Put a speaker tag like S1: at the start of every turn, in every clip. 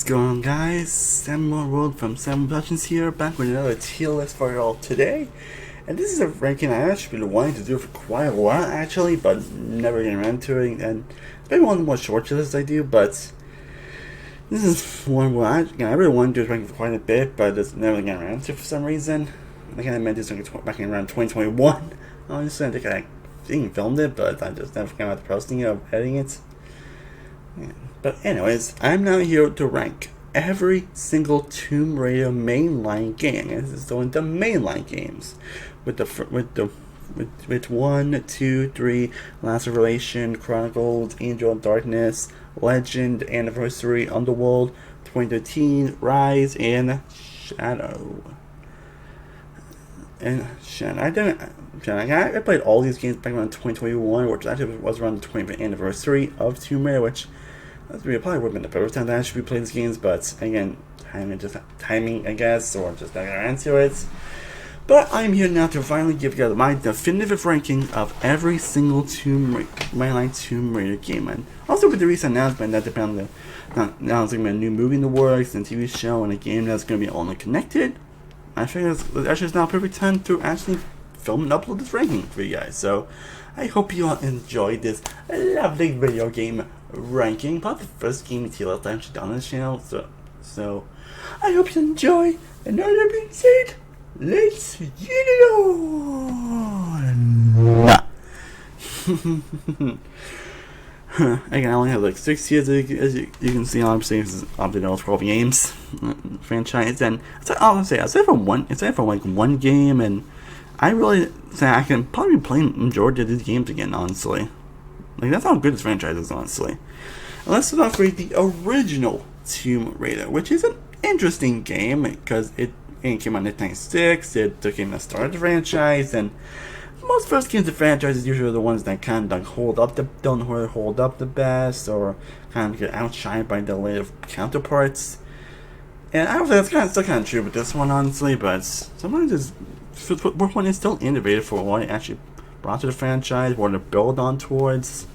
S1: going on, guys? Samuel World from Samuel Productions here, back with another tier list for y'all today. And this is a ranking I actually been wanting to do for quite a while, actually, but never getting around to it. And it's maybe one of the more short lists I do, but this is one where I really want to do this ranking for quite a bit, but just never getting around to it for some reason. I think I meant this back in around 2021. Honestly, I think I even filmed it, but I just never came out to posting it or editing it. Yeah. But anyways, I'm now here to rank every single Tomb Raider mainline game. And this is doing the mainline games with 1, 2, 3, Last Revelation, Chronicles, Angel of Darkness, Legend, Anniversary, Underworld, 2013, Rise, and Shadow. I played all these games back around 2021, which actually was around the 20th anniversary of Tomb Raider, which probably would have been the perfect time to actually play these games, but again, timing, I guess, or just not gonna answer it. But I'm here now to finally give you my definitive ranking of every single mainline Tomb Raider game. And also with the recent announcement that depends on announcing a new movie in the works, and TV show, and a game that's going to be all connected, I figured it's now a perfect time to actually film and upload this ranking for you guys. So I hope you all enjoyed this lovely video game ranking, probably the first game tier list I've actually done on this channel. So I hope you enjoy. And all that being said, let's get it on. Again, I only have like 6 years, as you can see. Obviously, this is obviously all 12 games franchise, and aside from one game, and I really say I can probably be playing majority of these games again, honestly. Like, that's how good this franchise is, honestly. And let's start off with the original Tomb Raider, which is an interesting game because it came out in 1996. It became the start of the franchise, and most first games of franchises usually are the ones that kind of don't hold up the best, or kind of get outshined by the later counterparts. And I would say that's still kind of true with this one, honestly. But sometimes one is still innovative for what it actually brought to the franchise, what to build on towards.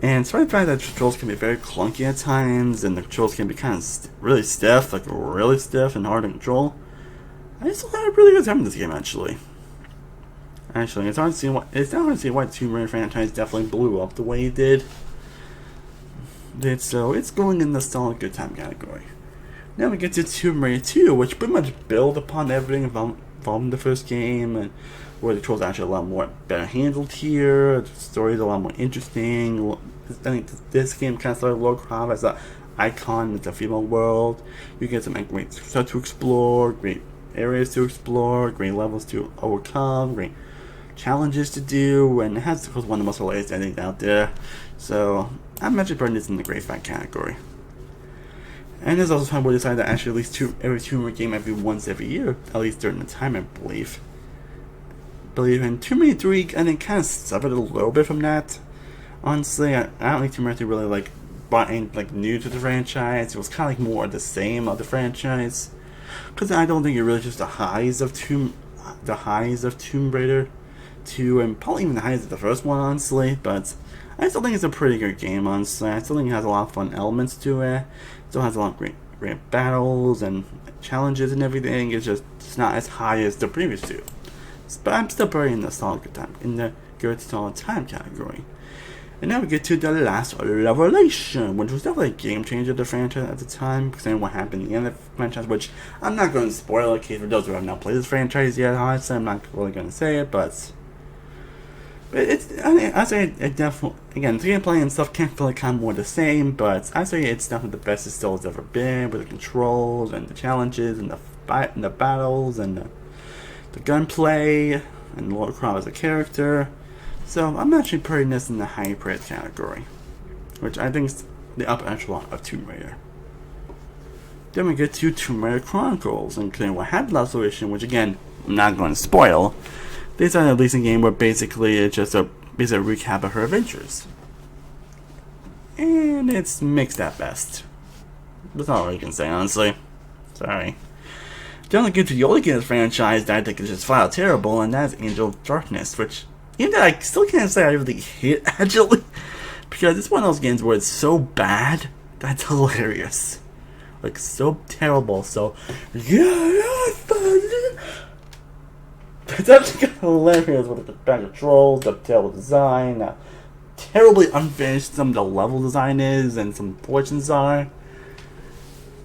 S1: And despite the fact that the controls can be very clunky at times, and the controls can be kind of really stiff, and hard to control, I still had a really good time in this game, actually. It's hard to see why the Tomb Raider franchise definitely blew up the way it did. So it's going in the solid good time category. Now we get to Tomb Raider 2, which pretty much build upon everything from the first game, and where the controls are actually a lot more better handled here. The story is a lot more interesting. I think this game kind of started Lara Croft as an icon in the female world. You get some great stuff to explore, great areas to explore, great levels to overcome, great challenges to do, and it has, of course, one of the most hilarious endings out there. So I'm actually putting this in the great fat category. And there's also time we decided to actually release every Tomb Raider game every year, at least during the time, I believe. And Tomb Raider 3, and it kind of suffered a little bit from that. Honestly, I don't think Tomb Raider 3 really brought in new to the franchise. It was kind of more of the same of the franchise, because I don't think it really just the highs of Tomb Raider 2, and probably even the highs of the first one, honestly. But I still think it's a pretty good game, honestly. I still think it has a lot of fun elements to it. It still has a lot of great battles and challenges and everything. It's not as high as the previous two. But I'm still putting in the solid time category. And now we get to the Last Revelation, which was definitely a game changer to the franchise at the time, considering what happened in the end of the franchise, which I'm not going to spoil in case for those who have not played this franchise yet. Honestly, I'm not really going to say it, but I say it definitely, again, the gameplay and stuff can't feel kind of more the same, but I say it's definitely the best it still has ever been, with the controls and the challenges and the battles and the gunplay and Lara Croft as a character. So I'm actually putting this in the high praise category, which I think is the upper echelon of Tomb Raider. Then we get to Tomb Raider Chronicles, including what happened last edition, which again, I'm not going to spoil. They started releasing a game where basically it's just a recap of her adventures. And it's mixed at best. That's all I can say, honestly. Sorry. The only game to the only game in this franchise that I think is just flat out terrible, and that's Angel of Darkness, which even though I still can't say I really hate, actually, because it's one of those games where it's so bad that's hilarious. like so terrible. So yeah, it's actually hilarious with the bad controls, the terrible design, terribly unfinished some of the level design is, and some portions are.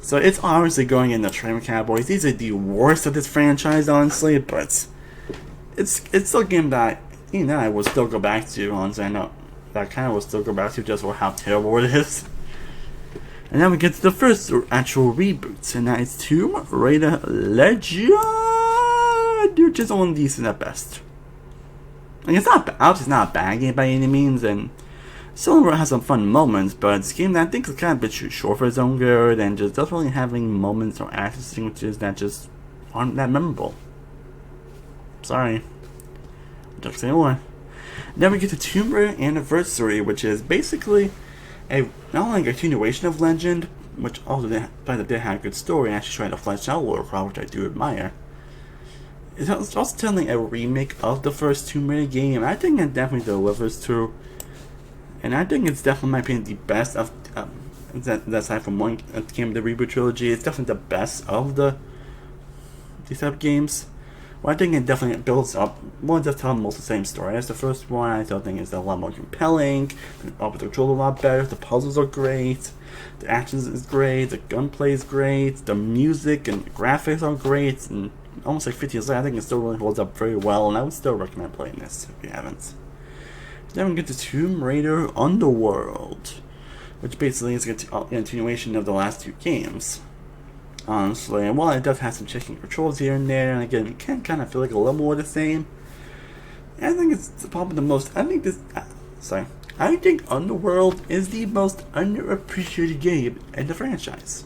S1: So it's obviously going in the train categories. These are the worst of this franchise, honestly, but it's still a game that I will still go back to. Honestly, I know that kind of will still go back to just for how terrible it is. And then we get to the first actual reboot, and that is Tomb Raider Legend, which is only decent at best. Like, it's obviously not a bad game by any means, and Silver has some fun moments, but it's a game that I think is kind of a bit too short for its own good, and just doesn't really have any moments or action sequences that just aren't that memorable. Sorry. Just say more. Then we get to Tomb Raider Anniversary, which is basically not only a continuation of Legend, which also did have a good story and actually trying to flesh out Lara Croft, which I do admire. It's also telling a remake of the first Tomb Raider game. I think it definitely delivers to. And I think it's definitely, in my opinion, the best of aside from one game of the reboot trilogy. It's definitely the best of these type of games. Well, I think it definitely builds up. One just telling most of the same story as the first one. I still think it's a lot more compelling. The controls are a lot better. The puzzles are great. The action is great. The gunplay is great. The music and the graphics are great. And almost like 50 years later, I think it still really holds up very well. And I would still recommend playing this if you haven't. Then we get to Tomb Raider Underworld, which basically is a continuation of the last two games. Honestly, and while it does have some chicken controls here and there, and again, it can kind of feel like a little more the same. I think it's probably the most. I think Underworld is the most underappreciated game in the franchise.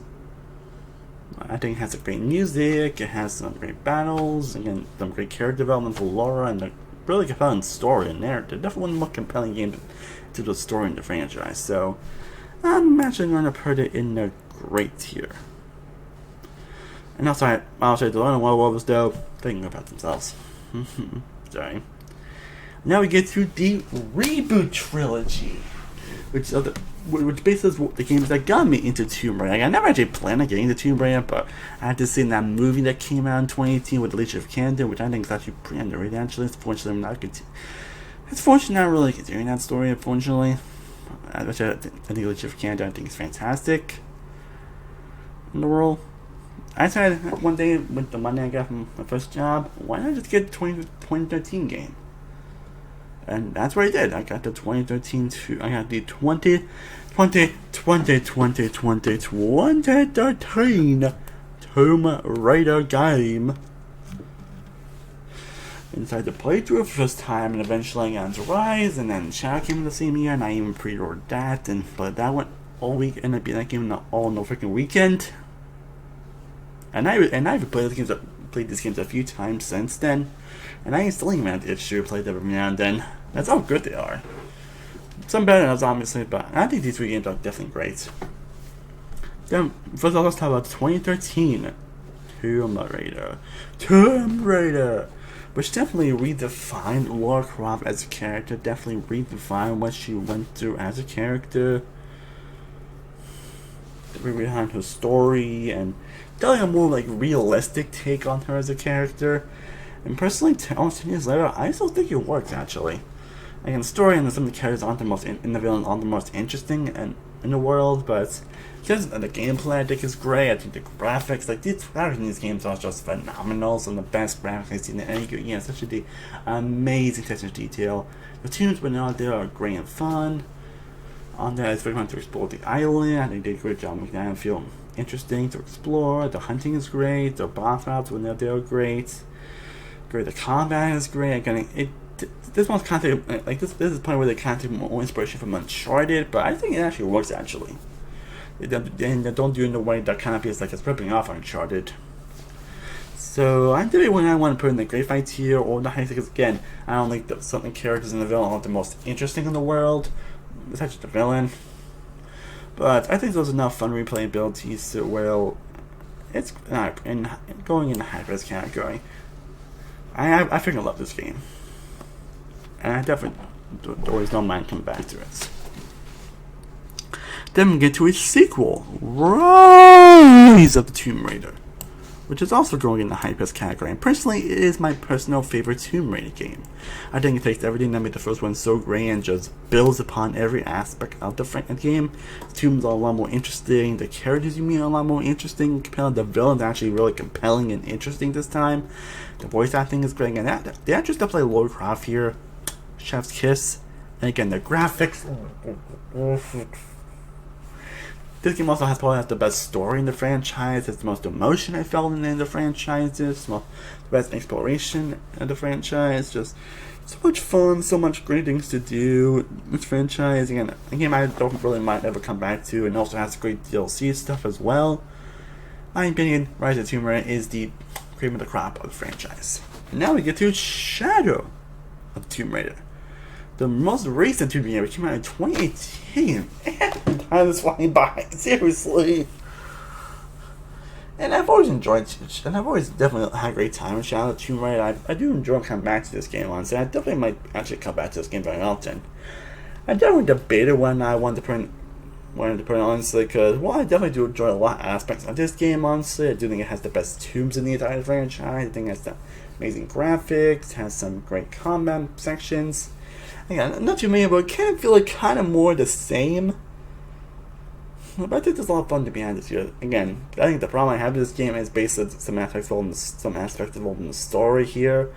S1: I think it has a great music, it has some great battles, again, some great character development for Lara, and a really compelling story and narrative. Definitely one of the more compelling games to the story in the franchise. So I'm actually going to put it in the great tier. And also, I'll say the Underworld was dope. Thinking about themselves. Sorry. Now we get to the reboot trilogy, which basically is the games that got me into Tomb Raider. Like, I never actually planned on getting into Tomb Raider, but I had to see that movie that came out in 2018 with Legion of Kanan, which I think is actually pretty underrated. Actually, it's fortunately not really continuing that story. Unfortunately, I think Legion of Kanan, I think is fantastic in the world. I decided one day with the money I got from my first job, why not just get the 2013 game? And that's what I did. I got the 2013 I got the 2013 Tomb Raider game. And decided to play through it for the first time, and eventually I got into Rise, and then Shadow came in the same year, and I even pre-ordered that, but that went all week, ended up being that game all in the freaking weekend. And I've played these games a few times since then, and I still even have the itch to play them every now and then. That's how good they are. Some better than others, obviously, but I think these three games are definitely great. Then, first of all, let's talk about 2013 Tomb Raider, which definitely redefined Lara Croft as a character, definitely redefined what she went through as a character, behind her story, and telling a more like realistic take on her as a character. And personally, 10 years later, I still think it works actually. Like, the story and some of the characters aren't the most the villains aren't the most interesting in the world, but just the gameplay I think is great. I think the graphics, like these graphics in these games are just phenomenal. Some of the best graphics I've seen in any game. Yeah, especially the amazing attention to detail. The tunes when they're out there are great and fun. On there, it's very fun to explore the island. I think they did a great job making that feel interesting to explore. The hunting is great. The boss routes when they're there are great. The combat is great. Again, this one's kind of like this is the point where they kind of take more inspiration from Uncharted, but I think it actually works actually. They don't do it in a way that kind of feels like it's ripping off Uncharted. So I did it when I want to put in the great fight tier or the high, because again, I don't think that certain characters in the villain aren't the most interesting in the world. It's actually the villain. But I think there's enough fun replayability so well. It's going in the high-res category. I freaking love this game. And I definitely always don't mind coming back to it. Then we get to a sequel, Rise of the Tomb Raider, which is also growing in the hype category. And personally, it is my personal favorite Tomb Raider game. I think it takes everything that made the first one so great and just builds upon every aspect of the game. The tombs are a lot more interesting, the characters you meet are a lot more interesting and compelling. The villain's actually really compelling and interesting this time. The voice acting is great, and the actress that play Lara Croft here, chef's kiss. And again, the graphics. This game also probably has the best story in the franchise. It's the most emotion I felt in the franchise. It's the best exploration in the franchise. Just so much fun, so much great things to do. This franchise, again, a game I don't really might ever come back to, and also has great DLC stuff as well. My opinion, Rise of the Tomb Raider is the cream of the crop of the franchise. And now we get to Shadow of the Tomb Raider. The most recent Tomb Raider came out in 2018. And time is flying by. Seriously. And I've always enjoyed it. And I've always definitely had a great time with Shadow of the Tomb Raider. I do enjoy coming back to this game, honestly. I definitely might actually come back to this game very often. I definitely debated when I wanted to put it honestly, because, well, I definitely do enjoy a lot of aspects of this game, honestly. I do think it has the best tombs in the entire franchise. I think it has the amazing graphics, has some great combat sections. Again, not too many, but I kind of feel like kind of more the same. But I think there's a lot of fun to be had this year. Again, I think the problem I have with this game is basically some aspects involved in the story here.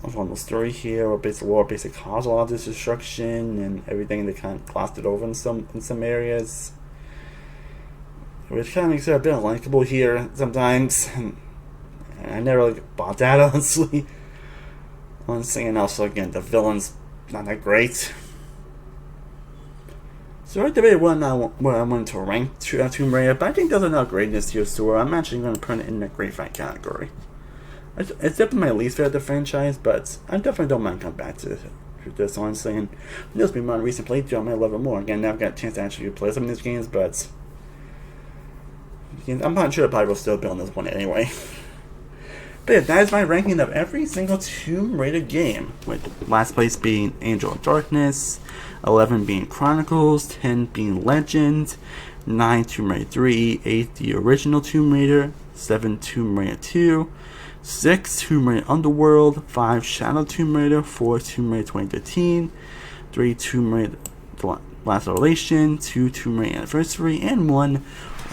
S1: On the story here, or basic cause a lot of this destruction and everything. They kind of glossed it over in some areas, which kind of makes it a bit unlikable here sometimes. And I never really bought that, honestly. And also, again, the villain's not that great. So I debated where I wanted to rank Tomb Raider, but I think there's enough greatness here, so I'm actually going to put it in the great fight category. It's definitely my least favorite of the franchise, but I definitely don't mind coming back to this, honestly. And this will be my recent playthrough, I might love it more. Again, now I've got a chance to actually play some of these games, but I'm not sure if I will still be on this one anyway. But yeah, that is my ranking of every single Tomb Raider game, with last place being Angel of Darkness, 11 being Chronicles, 10 being Legend, 9 Tomb Raider 3, 8 the original Tomb Raider, 7 Tomb Raider 2, 6 Tomb Raider Underworld, 5 Shadow Tomb Raider, 4 Tomb Raider 2013, 3 Tomb Raider The Last Revelation, 2 Tomb Raider Anniversary, and 1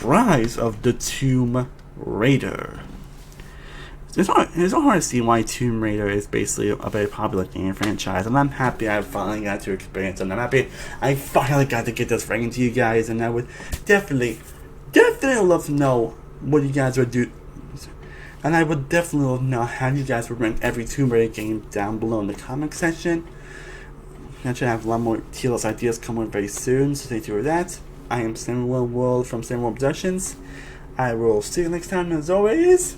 S1: Rise of the Tomb Raider. It's so hard to see why Tomb Raider is basically a very popular game franchise, and I'm happy I finally got to experience it, and I'm happy I finally got to get this ranking to you guys, and I would definitely love to know what you guys would do, and I would definitely love to know how you guys would rank every Tomb Raider game down below in the comment section. I should have a lot more TLS ideas coming very soon, so stay tuned for that. I am Samuel World from Samuel Productions. I will see you next time, as always.